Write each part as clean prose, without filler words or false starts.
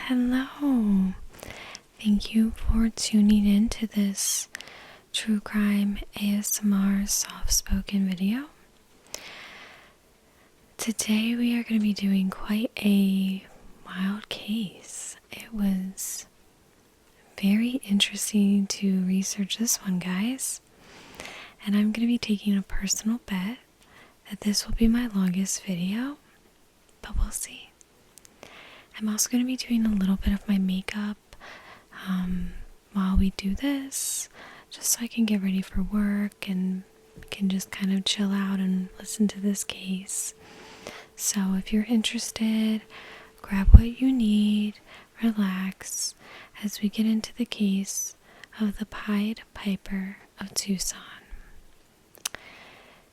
Hello. Thank you for tuning in to this true crime ASMR soft-spoken video. Today we are going to be doing quite a wild case. It was very interesting to research this one, guys. And I'm going to be taking a personal bet that this will be my longest video, but we'll see. I'm also going to be doing a little bit of my makeup while we do this, just so I can get ready for work and can just kind of chill out and listen to this case. So if you're interested, grab what you need, relax, as we get into the case of the Pied Piper of Tucson.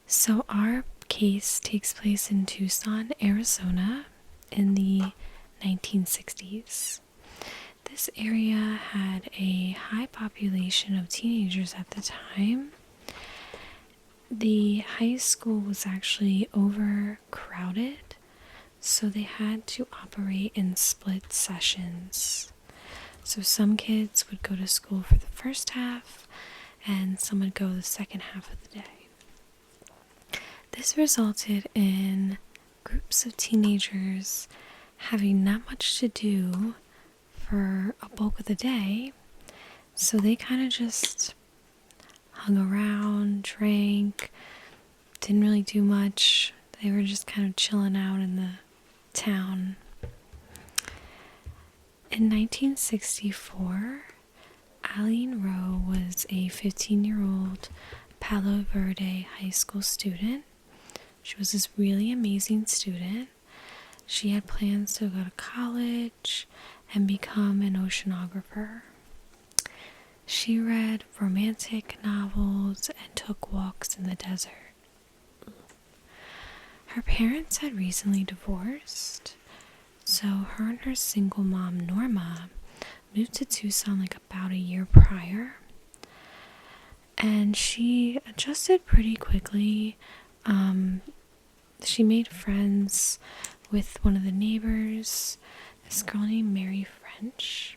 So our case takes place in Tucson, Arizona in the 1960s. This area had a high population of teenagers at the time. The high school was actually overcrowded, so they had to operate in split sessions. So some kids would go to school for the first half, and some would go the second half of the day. This resulted in groups of teenagers having not much to do for a bulk of the day, so they kind of just hung around, drank, didn't really do much. They were just kind of chilling out in the town. In 1964, Eileen Rowe was a 15-year-old Palo Verde high school student. She was this really amazing student. She had plans to go to college and become an oceanographer. She read romantic novels and took walks in the desert. Her parents had recently divorced, so her and her single mom, Norma, moved to Tucson about a year prior. And she adjusted pretty quickly. She made friends with one of the neighbors, this girl named Mary French,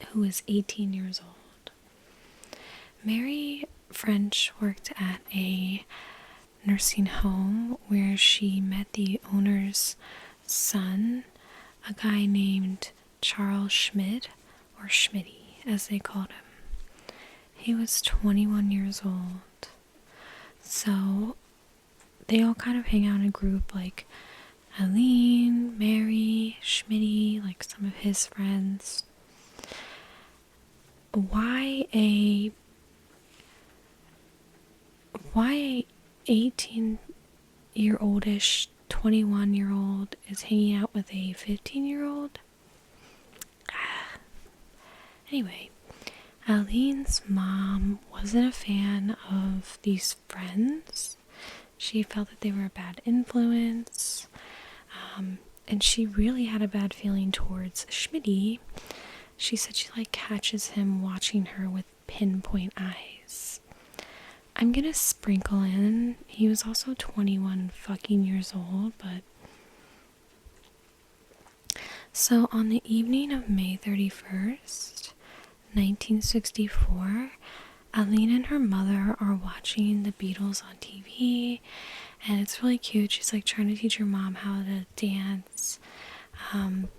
who was 18 years old. Mary French worked at a nursing home where she met the owner's son, a guy named Charles Schmid, or Schmitty as they called him. He was 21 years old. So they all kind of hang out in a group, like Eileen, Mary, Schmitty, like some of his friends. Why a 18-year-oldish 21-year-old is hanging out with a 15-year-old? Anyway, Eileen's mom wasn't a fan of these friends. She felt that they were a bad influence, and she really had a bad feeling towards Schmitty. She said she catches him watching her with pinpoint eyes. I'm gonna sprinkle in, he was also 21 fucking years old, but... So on the evening of May 31st, 1964, Eileen and her mother are watching the Beatles on TV, and it's really cute. She's trying to teach her mom how to dance,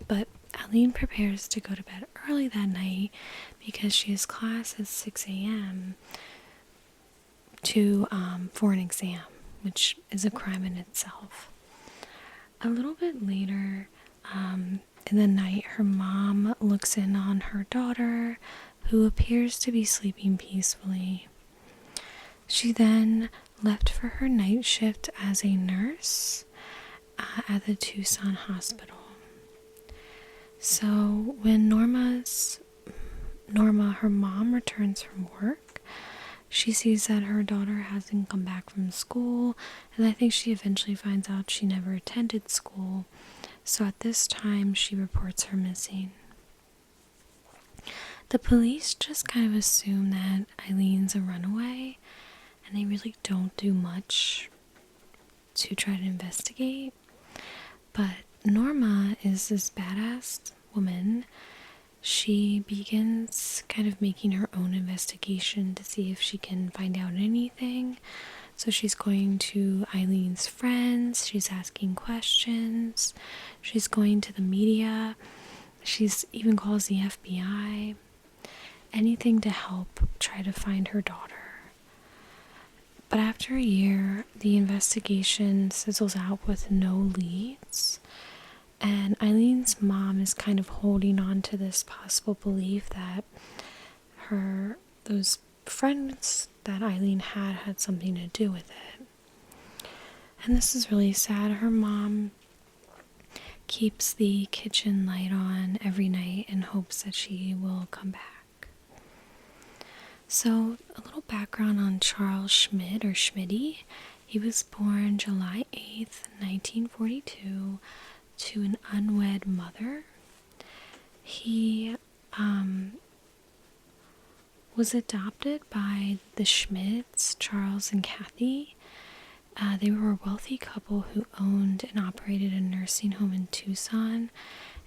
but Eileen prepares to go to bed early that night because she has class at 6 a.m. For an exam, which is a crime in itself. A little bit later in the night, her mom looks in on her daughter, who appears to be sleeping peacefully. She then left for her night shift as a nurse at the Tucson hospital. So when Norma, her mom, returns from work, she sees that her daughter hasn't come back from school, and I think she eventually finds out she never attended school. So at this time, she reports her missing. The police just kind of assume that Eileen's a runaway, and they really don't do much to try to investigate. But Norma is this badass woman, she begins kind of making her own investigation to see if she can find out anything. So she's going to Eileen's friends, she's asking questions, she's going to the media, she's even calls the FBI, anything to help try to find her daughter. But after a year, the investigation sizzles out with no leads, and Eileen's mom is kind of holding on to this possible belief that those friends that Eileen had something to do with it. And this is really sad. Her mom keeps the kitchen light on every night in hopes that she will come back. So, a little background on Charles Schmid, or Schmidty. He was born July 8th, 1942, to an unwed mother. He was adopted by the Schmids, Charles and Kathy. They were a wealthy couple who owned and operated a nursing home in Tucson,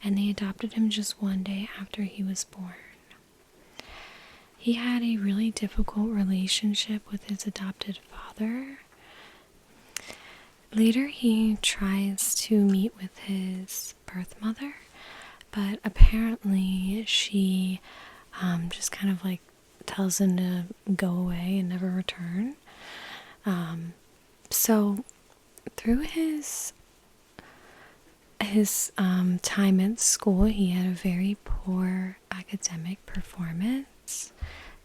and they adopted him just one day after he was born. He had a really difficult relationship with his adopted father. Later, he tries to meet with his birth mother, but apparently she just kind of like tells him to go away and never return. So through his time at school, he had a very poor academic performance,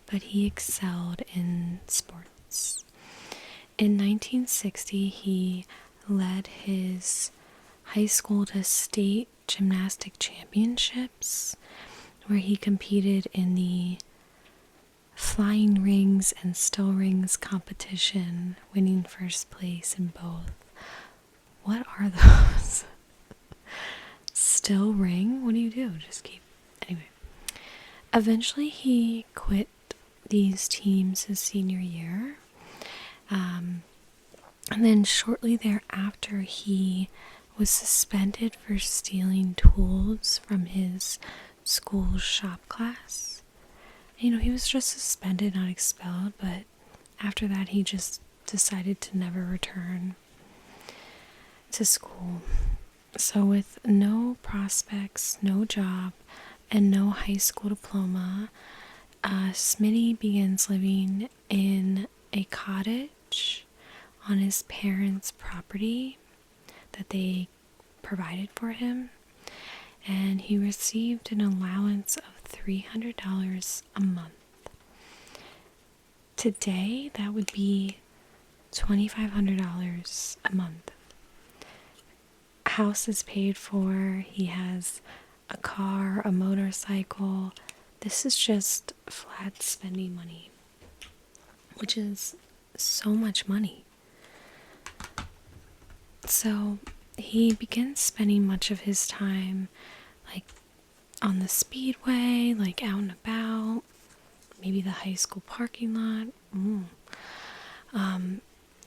but he excelled in sports. In 1960, he led his high school to state gymnastic championships, where he competed in the flying rings and still rings competition, winning first place in both. What are those? Still ring? What do you do? Just keep... Anyway. Eventually he quit these teams his senior year. And then shortly thereafter he was suspended for stealing tools from his school's shop class. You know, he was just suspended, not expelled, but after that he just decided to never return to school. So with no prospects, no job, and no high school diploma, Schmid begins living in a cottage on his parents' property that they provided for him, and he received an allowance of $300 a month. Today, that would be $2,500 a month. House is paid for, he has a car, a motorcycle. This is just flat spending money, which is so much money. So he begins spending much of his time like on the speedway, like out and about, maybe the high school parking lot.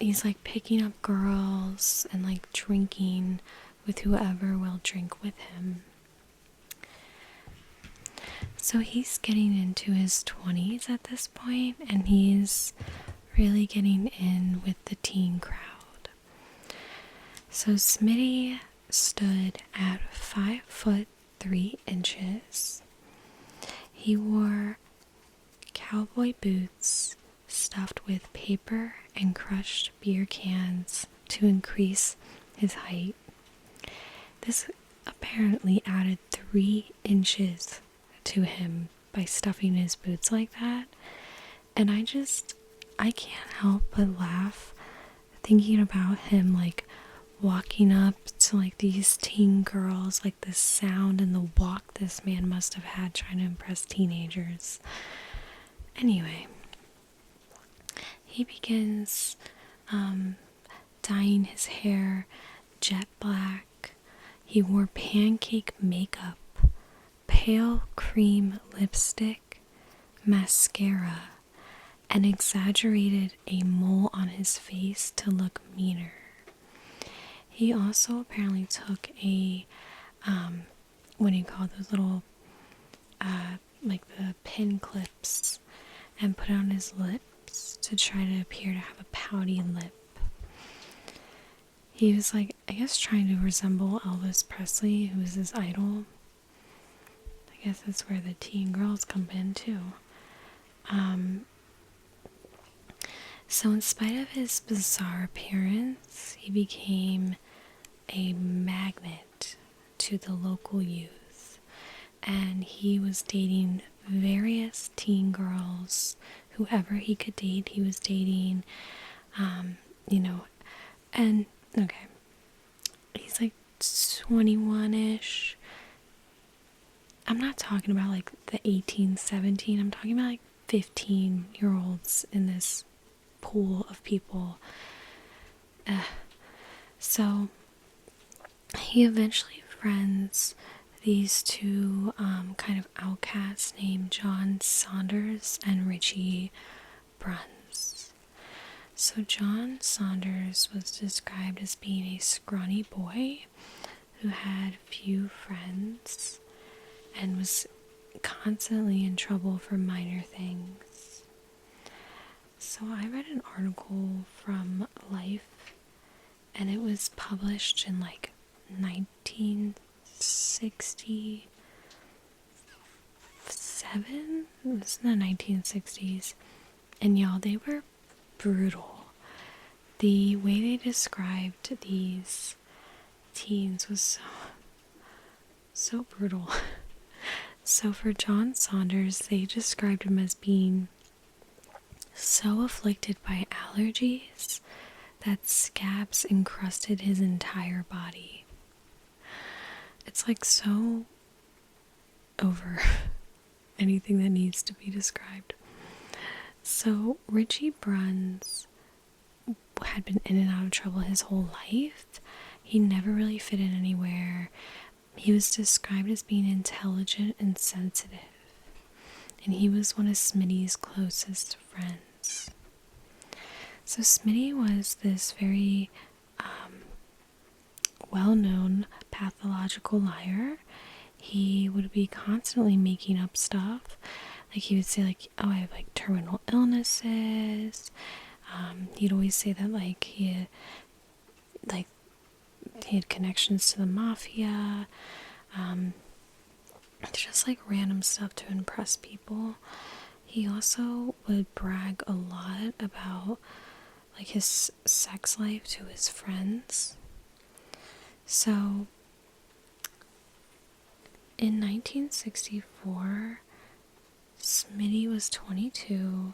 He's like picking up girls and like drinking with whoever will drink with him. So he's getting into his 20s at this point, and he's really getting in with the teen crowd. So Schmid stood at 5'3". He wore cowboy boots stuffed with paper and crushed beer cans to increase his height. This apparently added 3 inches to him by stuffing his boots like that. And I can't help but laugh thinking about him like walking up to like these teen girls, like the sound and the walk this man must have had trying to impress teenagers. Anyway, he begins dyeing his hair jet black. He wore pancake makeup, pale cream lipstick, mascara, and exaggerated a mole on his face to look meaner. He also apparently took a what do you call those little, like the pin clips, and put it on his lips to try to appear to have a pouty lip. He was like, I guess, trying to resemble Elvis Presley, who was his idol. I guess that's where the teen girls come in too. So in spite of his bizarre appearance, he became a magnet to the local youth. And he was dating various teen girls. Whoever he could date, he was dating. And, okay, he's like 21-ish. I'm not talking about like the 18, 17. I'm talking about like 15-year-olds in this pool of people. So he eventually friends these two kind of outcasts named John Saunders and Richie Bruns. So John Saunders was described as being a scrawny boy who had few friends and was constantly in trouble for minor things. So I read an article from Life, and it was published in like 1967. It was in the 1960s, and y'all, they were brutal. The way they described these teens was so brutal. So for John Saunders, they described him as being so afflicted by allergies that scabs encrusted his entire body. It's like so over anything that needs to be described. So Richie Bruns had been in and out of trouble his whole life. He never really fit in anywhere. He was described as being intelligent and sensitive. And he was one of Smitty's closest friends. So Smitty was this very well-known pathological liar. He would be constantly making up stuff. Like he would say like, oh, I have like terminal illnesses. He'd always say that like he had connections to the mafia. Just like random stuff to impress people. He also would brag a lot about like his sex life to his friends. So in 1964, Smitty was 22,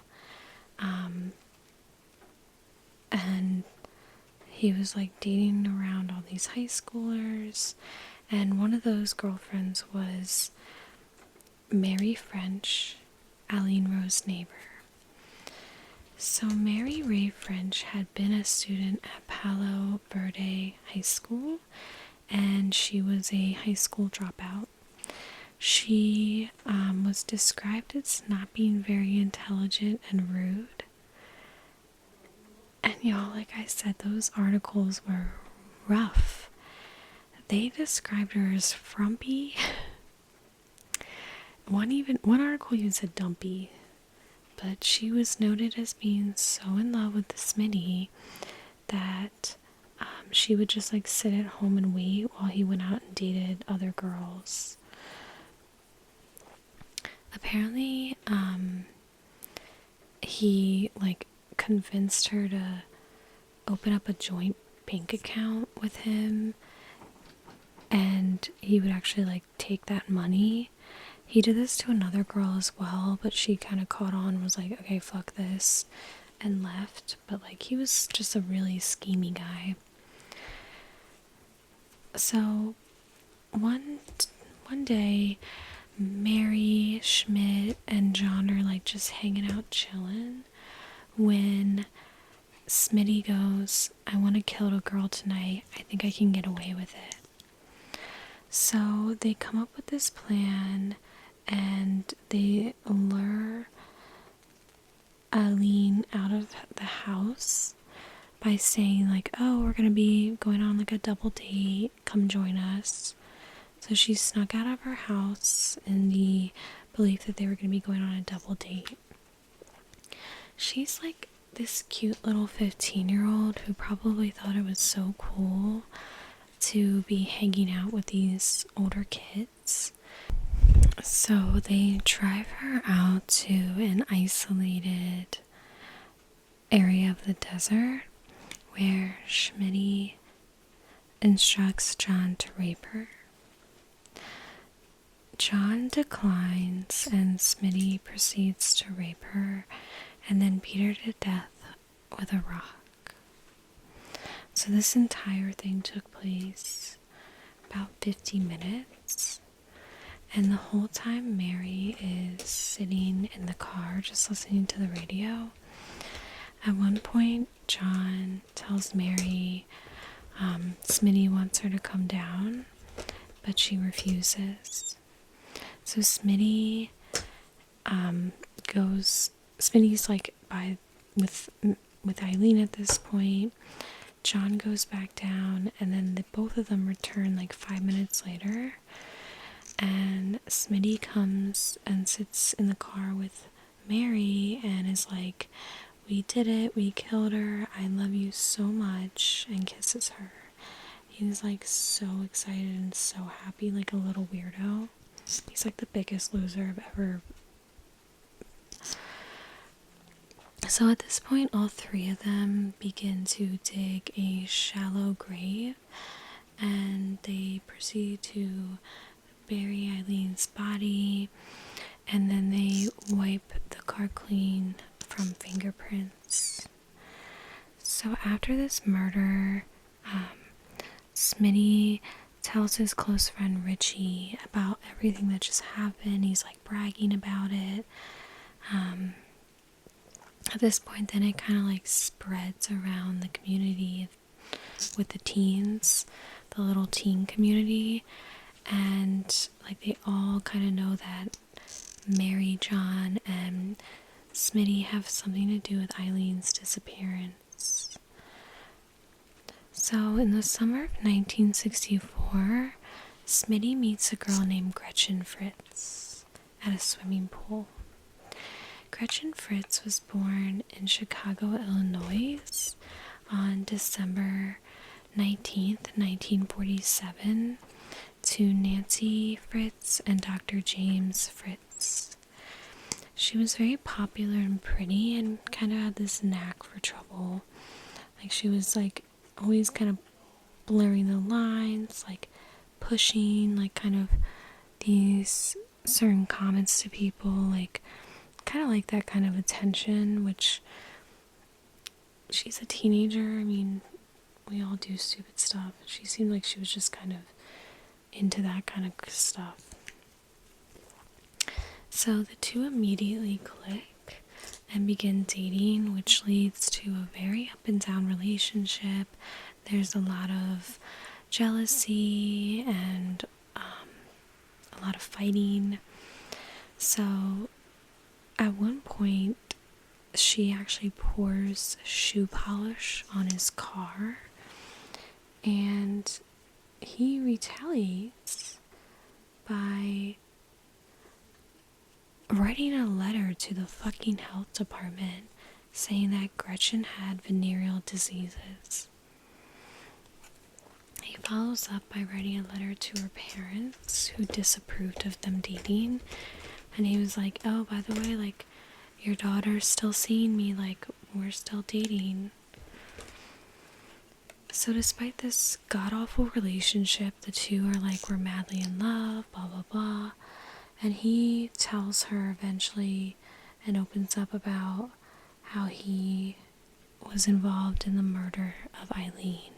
and he was like dating around all these high schoolers, and one of those girlfriends was Mary French, Eileen Rowe's neighbor. So Mary Ray French had been a student at Palo Verde High School, and she was a high school dropout. She was described as not being very intelligent and rude. And y'all, like I said, those articles were rough. They described her as frumpy. One article even said dumpy. But she was noted as being so in love with the Smitty that she would just like sit at home and wait while he went out and dated other girls. Apparently, he like convinced her to open up a joint bank account with him, and he would actually like take that money. He did this to another girl as well, but she kind of caught on and was like, okay, fuck this, and left. But like he was just a really schemy guy. So one day, Mary, Schmid, and John are like just hanging out chilling when Smitty goes, I want to kill a girl tonight. I think I can get away with it. So they come up with this plan, and they lure Eileen out of the house by saying like, oh, we're going to be going on like a double date. Come join us. So she snuck out of her house in the belief that they were going to be going on a double date. She's like this cute little 15-year-old who probably thought it was so cool to be hanging out with these older kids. So they drive her out to an isolated area of the desert where Schmid instructs John to rape her. John declines and Schmid proceeds to rape her and then beat her to death with a rock. So this entire thing took place about 50 minutes. And the whole time Mary is sitting in the car just listening to the radio. At one point, John tells Mary Schmid wants her to come down, but she refuses. So Schmid Schmid's like with Eileen at this point. John goes back down, and then both of them return like 5 minutes later. And Schmid comes and sits in the car with Mary and is like, "We did it, we killed her, I love you so much," and kisses her. He's like so excited and so happy, like a little weirdo. He's like the biggest loser I've ever. So at this point, all three of them begin to dig a shallow grave, and they proceed to bury Eileen's body, and then they wipe the car clean from fingerprints. So after this murder, Schmid tells his close friend Richie about everything that just happened. He's like bragging about it. At this point, then it kind of like spreads around the community with the teens, the little teen community. And like they all kind of know that Mary, John, and Schmid have something to do with Eileen's disappearance. So in the summer of 1964, Schmid meets a girl named Gretchen Fritz at a swimming pool. Gretchen Fritz was born in Chicago, Illinois on December 19th, 1947. To Nancy Fritz and Dr. James Fritz. She was very popular and pretty and kind of had this knack for trouble. Like she was like always kind of blurring the lines, like pushing like kind of these certain comments to people, like kind of like that kind of attention, which she's a teenager. I mean, we all do stupid stuff. She seemed like she was just kind of into that kind of stuff. So the two immediately click and begin dating, which leads to a very up and down relationship. There's a lot of jealousy and a lot of fighting. So at one point, she actually pours shoe polish on his car, and he retaliates by writing a letter to the fucking health department saying that Gretchen had venereal diseases. He follows up by writing a letter to her parents who disapproved of them dating, and he was like, "Oh, by the way, like, your daughter's still seeing me, like, we're still dating." So despite this god-awful relationship, the two are like, we're madly in love, blah, blah, blah. And he tells her eventually and opens up about how he was involved in the murder of Eileen.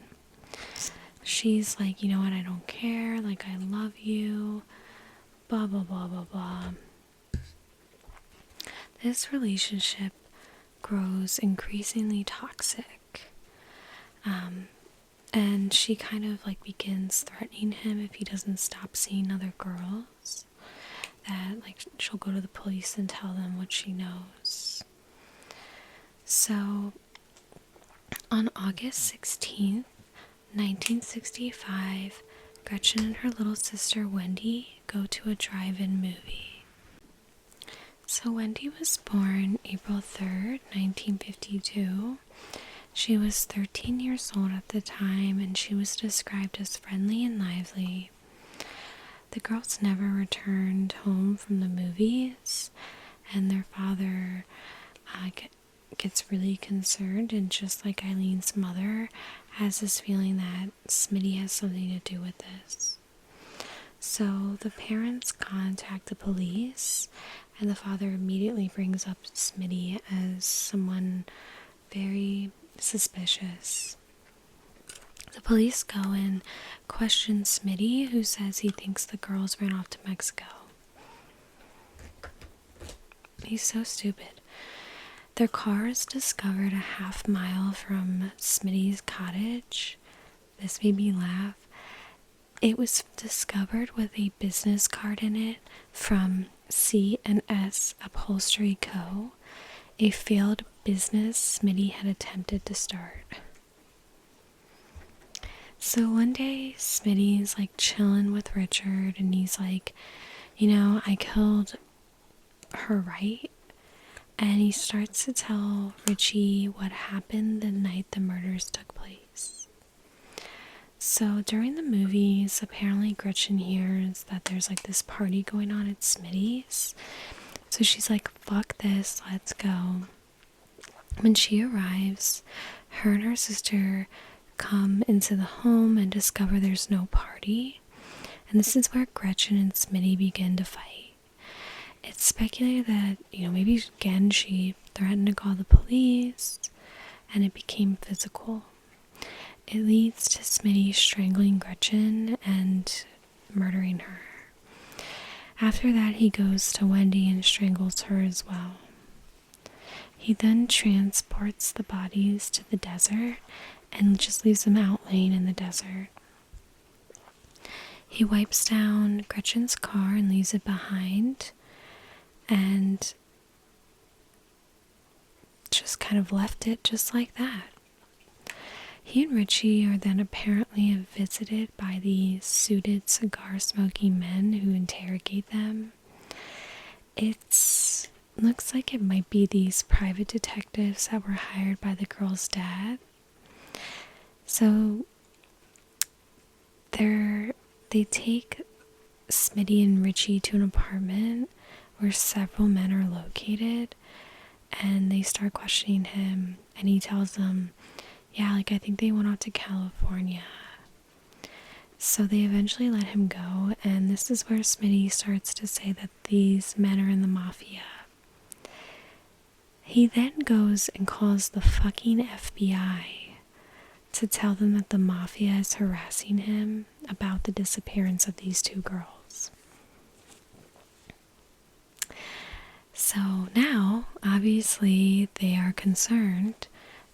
She's like, "You know what, I don't care, like, I love you, blah, blah, blah, blah, blah." This relationship grows increasingly toxic. And she kind of like begins threatening him if he doesn't stop seeing other girls. That like she'll go to the police and tell them what she knows. So on August 16th, 1965, Gretchen and her little sister Wendy go to a drive-in movie. So Wendy was born April 3rd, 1952. She was 13 years old at the time, and she was described as friendly and lively. The girls never returned home from the movies, and their father gets really concerned, and just like Eileen's mother, has this feeling that Schmid has something to do with this. So the parents contact the police, and the father immediately brings up Schmid as someone very suspicious. The police go and question Schmid, who says he thinks the girls ran off to Mexico. He's so stupid. Their car is discovered a half-mile from Schmid's cottage. This made me laugh. It was discovered with a business card in it from C&S Upholstery Co., a failed business Schmid had attempted to start. So one day, Schmid's like chilling with Richard, and he's like, I killed her, right? And he starts to tell Richie what happened the night the murders took place. So during the movies, apparently Gretchen hears that there's like this party going on at Schmid's. So she's like, fuck this, let's go. When she arrives, her and her sister come into the home and discover there's no party. And this is where Gretchen and Schmid begin to fight. It's speculated that, maybe again she threatened to call the police, and it became physical. It leads to Schmid strangling Gretchen and murdering her. After that, he goes to Wendy and strangles her as well. He then transports the bodies to the desert and just leaves them out laying in the desert. He wipes down Gretchen's car and leaves it behind, and just kind of left it just like that. He and Richie are then apparently visited by these suited cigar-smoking men who interrogate them. It looks like it might be these private detectives that were hired by the girl's dad. So they take Schmid and Richie to an apartment where several men are located, and they start questioning him, and he tells them, I think they went out to California. So they eventually let him go, and this is where Schmid starts to say that these men are in the mafia. He then goes and calls the fucking FBI to tell them that the mafia is harassing him about the disappearance of these two girls. So now, obviously, they are concerned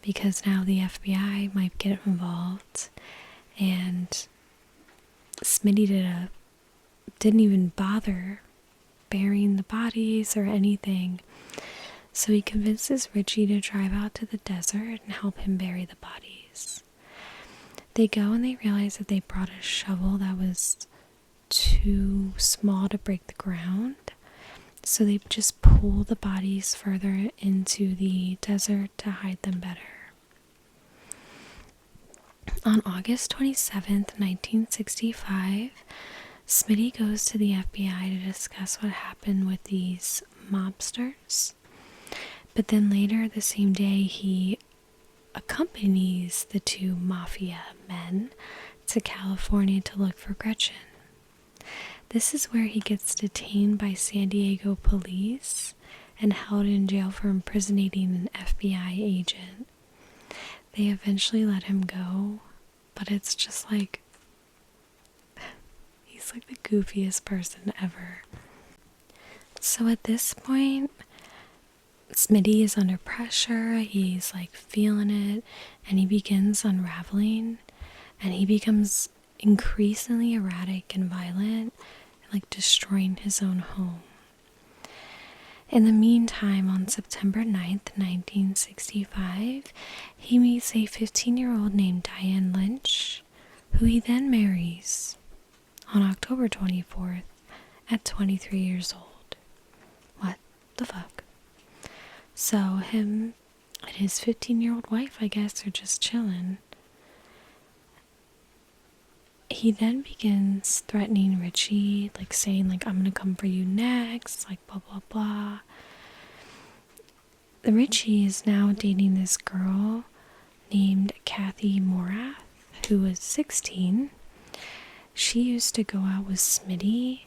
because now the FBI might get involved, and Schmid didn't even bother burying the bodies or anything. So he convinces Richie to drive out to the desert and help him bury the bodies. They go and they realize that they brought a shovel that was too small to break the ground. So they just pull the bodies further into the desert to hide them better. On August 27th, 1965, Schmid goes to the FBI to discuss what happened with these mobsters. But then later the same day, he accompanies the two mafia men to California to look for Gretchen. This is where he gets detained by San Diego police and held in jail for impersonating an FBI agent. They eventually let him go, but it's just like, he's like the goofiest person ever. So at this point, Schmid is under pressure, he's like feeling it, and he begins unraveling, and he becomes increasingly erratic and violent, like destroying his own home. In the meantime, on September 9th, 1965, he meets a 15-year-old named Diane Lynch, who he then marries. on October 24th at 23 years old. What the fuck? So him and his 15-year-old wife, I guess, are just chilling. He then begins threatening Richie, like saying, like, I'm gonna come for you next, like, blah, blah, blah. Richie is now dating this girl named Kathy Morath, who was 16. She used to go out with Schmid,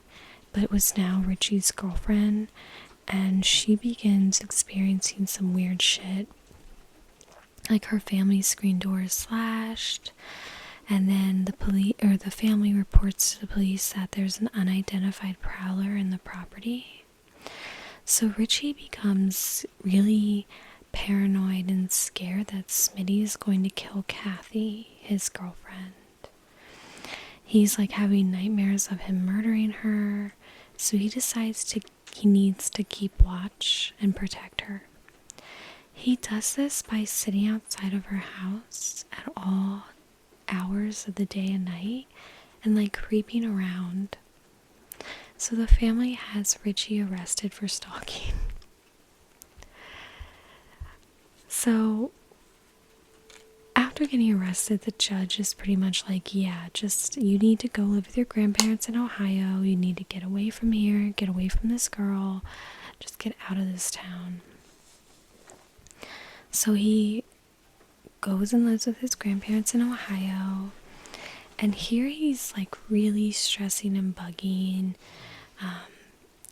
but was now Richie's girlfriend, and she begins experiencing some weird shit. Like her family's screen door is slashed, and then the family reports to the police that there's an unidentified prowler in the property. So Richie becomes really paranoid and scared that Smitty is going to kill Kathy, his girlfriend. He's like having nightmares of him murdering her, so he needs to keep watch and protect her. He does this by sitting outside of her house at all hours of the day and night and like creeping around. So the family has Richie arrested for stalking. So after getting arrested, the judge is pretty much like, yeah, just you need to go live with your grandparents in Ohio. You need to get away from here, get away from this girl, just get out of this town. So he goes and lives with his grandparents in Ohio. And here he's like really stressing and bugging.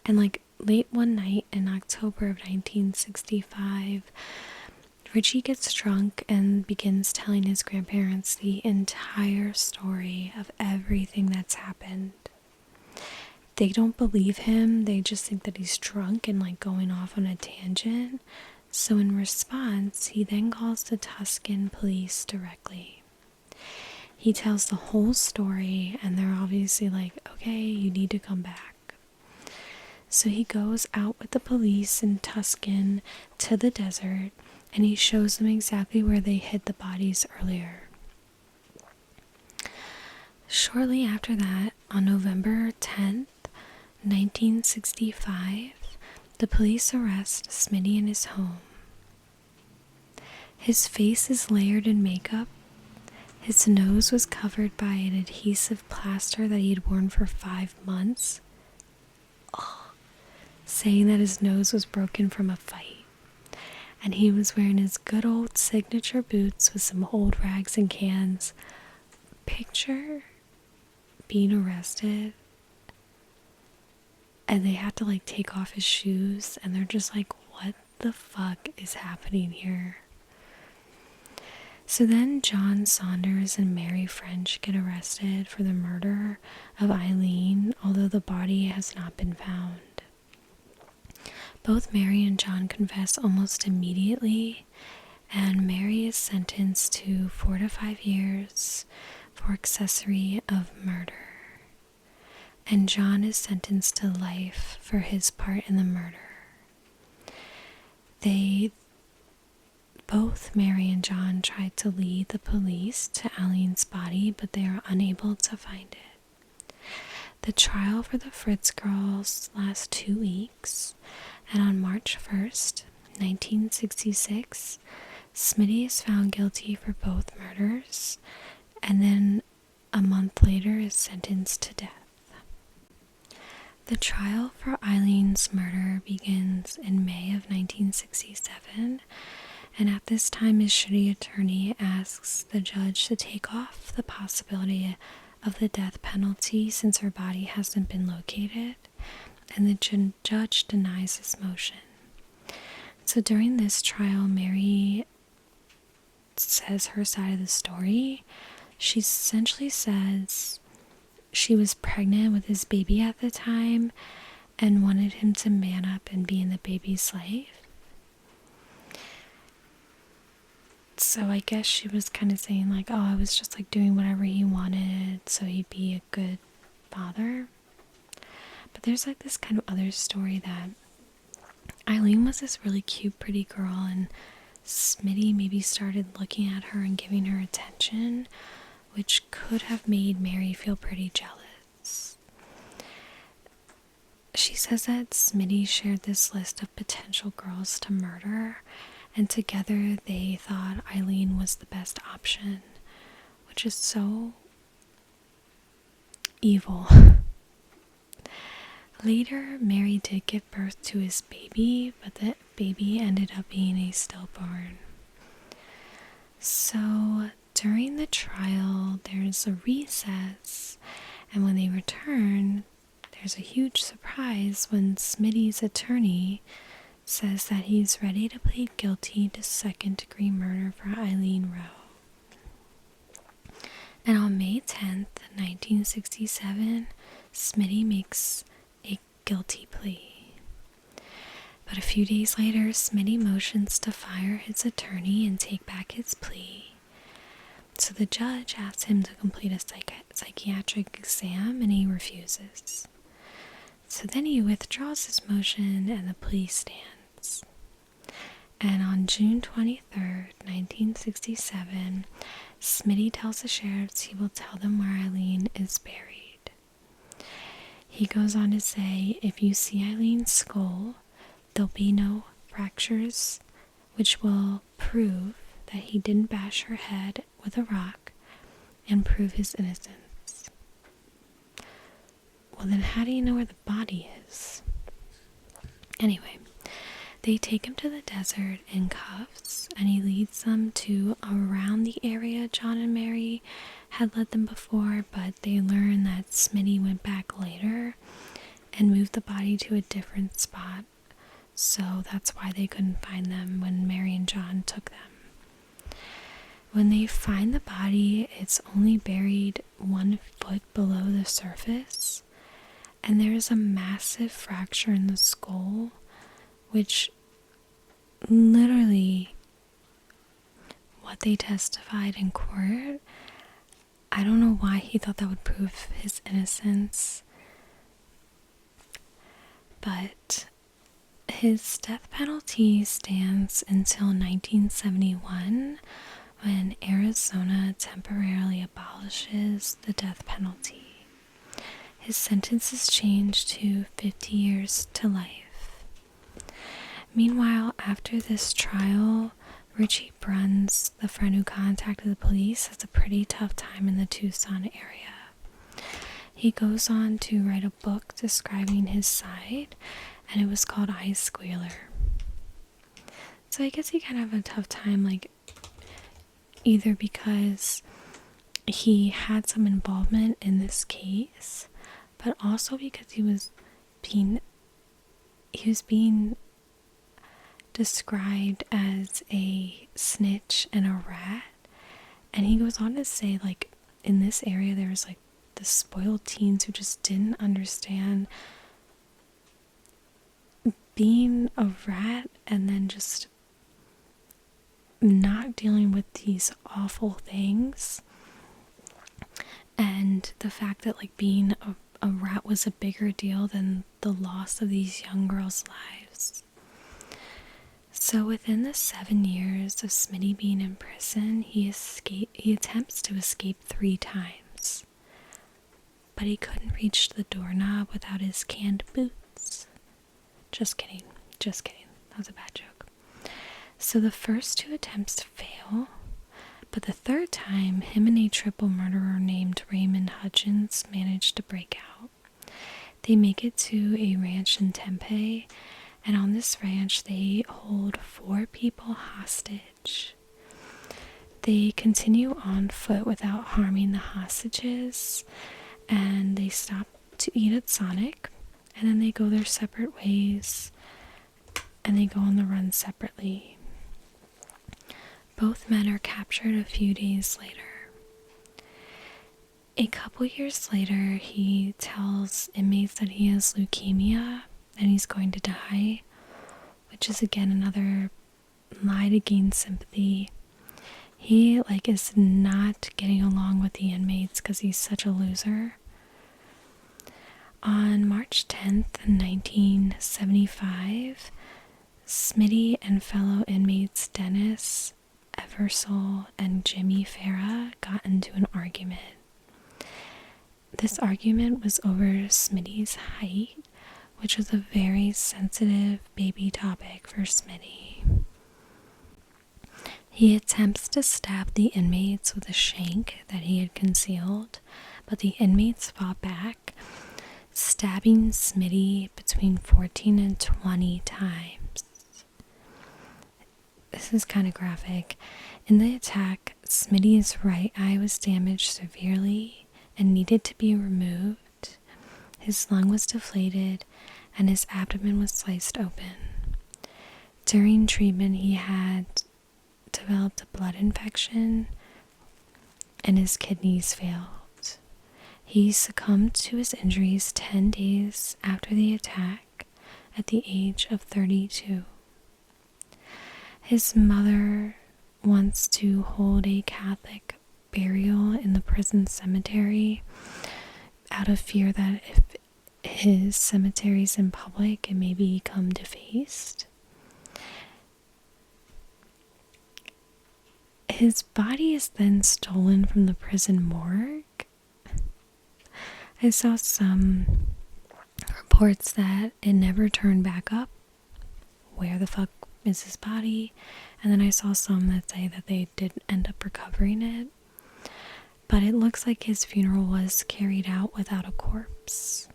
And like late one night in October of 1965, Richie gets drunk and begins telling his grandparents the entire story of everything that's happened. They don't believe him. They just think that he's drunk and like going off on a tangent. So in response, he then calls the Tucson police directly. He tells the whole story, and they're obviously like, okay, you need to come back. So he goes out with the police in Tucson to the desert, and he shows them exactly where they hid the bodies earlier. Shortly after that, on November 10th, 1965, the police arrest Smitty in his home. His face is layered in makeup. His nose was covered by an adhesive plaster that he had worn for 5 months, saying that his nose was broken from a fight. And he was wearing his good old signature boots with some old rags and cans. Picture being arrested, and they have to like take off his shoes, and they're just like, what the fuck is happening here? So then John Saunders and Mary French get arrested for the murder of Eileen, although the body has not been found. Both Mary and John confess almost immediately, and Mary is sentenced to 4 to 5 years for accessory of murder. And John is sentenced to life for his part in the murder. Both Mary and John tried to lead the police to Eileen's body, but they are unable to find it. The trial for the Fritz girls lasts 2 weeks, and on March 1st, 1966, Smitty is found guilty for both murders, and then a month later is sentenced to death. The trial for Eileen's murder begins in May of 1967, and at this time his shitty attorney asks the judge to take off the possibility of the death penalty since her body hasn't been located, and the judge denies his motion. So during this trial, Mary says her side of the story. She essentially says she was pregnant with his baby at the time and wanted him to man up and be in the baby's life. So I guess she was kind of saying like, oh, I was just like doing whatever he wanted so he'd be a good father. But there's like this kind of other story that Eileen was this really cute, pretty girl, and Smitty maybe started looking at her and giving her attention, which could have made Mary feel pretty jealous. case. She says that Schmid shared this list of potential girls to murder, and together they thought Eileen was the best option, which is so evil. Later, Mary did give birth to his baby, but the baby ended up being a stillborn. So, during the trial, there's a recess, and when they return, there's a huge surprise when Schmid's attorney says that he's ready to plead guilty to second-degree murder for Eileen Rowe. And on May 10th, 1967, Schmid makes a guilty plea. But a few days later, Schmid motions to fire his attorney and take back his plea. So the judge asks him to complete a psychiatric exam, and he refuses. So then he withdraws his motion and the plea stands. And on June 23rd, 1967, Schmid tells the sheriffs he will tell them where Eileen is buried. He goes on to say, if you see Eileen's skull, there'll be no fractures, which will prove that he didn't bash her head with a rock and prove his innocence. Well, then how do you know where the body is? Anyway, they take him to the desert in cuffs, and he leads them to around the area John and Mary had led them before, but they learn that Schmid went back later and moved the body to a different spot, so that's why they couldn't find them when Mary and John took them. When they find the body, it's only buried 1 foot below the surface, and there's a massive fracture in the skull, which literally, what they testified in court, I don't know why he thought that would prove his innocence, but his death penalty stands until 1971, when Arizona temporarily abolishes the death penalty. His sentence is changed to 50 years to life. Meanwhile, after this trial, Richie Bruns, the friend who contacted the police, has a pretty tough time in the Tucson area. He goes on to write a book describing his side, and it was called Ice Squealer. So I guess he kind of had a tough time, either because he had some involvement in this case, but also because he was being described as a snitch and a rat. And he goes on to say, in this area there was the spoiled teens who just didn't understand being a rat and then just not dealing with these awful things, and the fact that being a rat was a bigger deal than the loss of these young girls' lives. So within the 7 years of Schmid being in prison, he attempts to escape 3 times, but he couldn't reach the doorknob without his canned boots. Just kidding. That was a bad joke. So the first 2 attempts fail, but the 3rd time, him and a triple murderer named Raymond Hutchins managed to break out. They make it to a ranch in Tempe, and on this ranch they hold 4 people hostage. They continue on foot without harming the hostages, and they stop to eat at Sonic, and then they go their separate ways, and they go on the run separately. Both men are captured a few days later. A couple years later, he tells inmates that he has leukemia and he's going to die, which is again another lie to gain sympathy. He is not getting along with the inmates because he's such a loser. On March 10th, 1975, Schmid and fellow inmates Dennis Eversole and Jimmy Farah got into an argument. This argument was over Schmid's height, which was a very sensitive baby topic for Schmid. He attempts to stab the inmates with a shank that he had concealed, but the inmates fought back, stabbing Schmid between 14 and 20 times. This is kind of graphic. In the attack, Schmid's right eye was damaged severely and needed to be removed. His lung was deflated and his abdomen was sliced open. During treatment, he had developed a blood infection and his kidneys failed. He succumbed to his injuries 10 days after the attack at the age of 32. His mother wants to hold a Catholic burial in the prison cemetery out of fear that if his cemetery is in public, it may become defaced. His body is then stolen from the prison morgue. I saw some reports that it never turned back up. Where the fuck is his body? And then I saw some that say that they did end up recovering it. But it looks like his funeral was carried out without a corpse.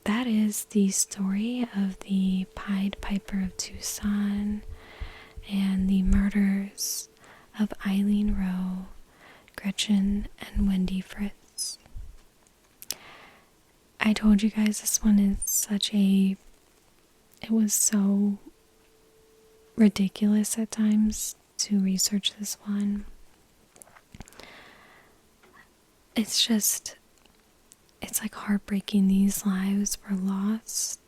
That is the story of the Pied Piper of Tucson and the murders of Eileen Rowe, Gretchen, and Wendy Fritz. I told you guys this one is it was so ridiculous at times to research this one. It's like heartbreaking. These lives were lost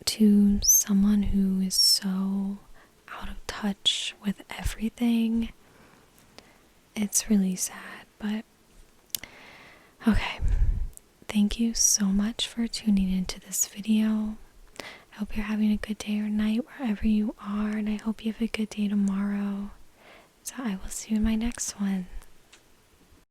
to someone who is so out of touch with everything. It's really sad, but okay. Thank you so much for tuning into this video. I hope you're having a good day or night wherever you are, and I hope you have a good day tomorrow. So I will see you in my next one.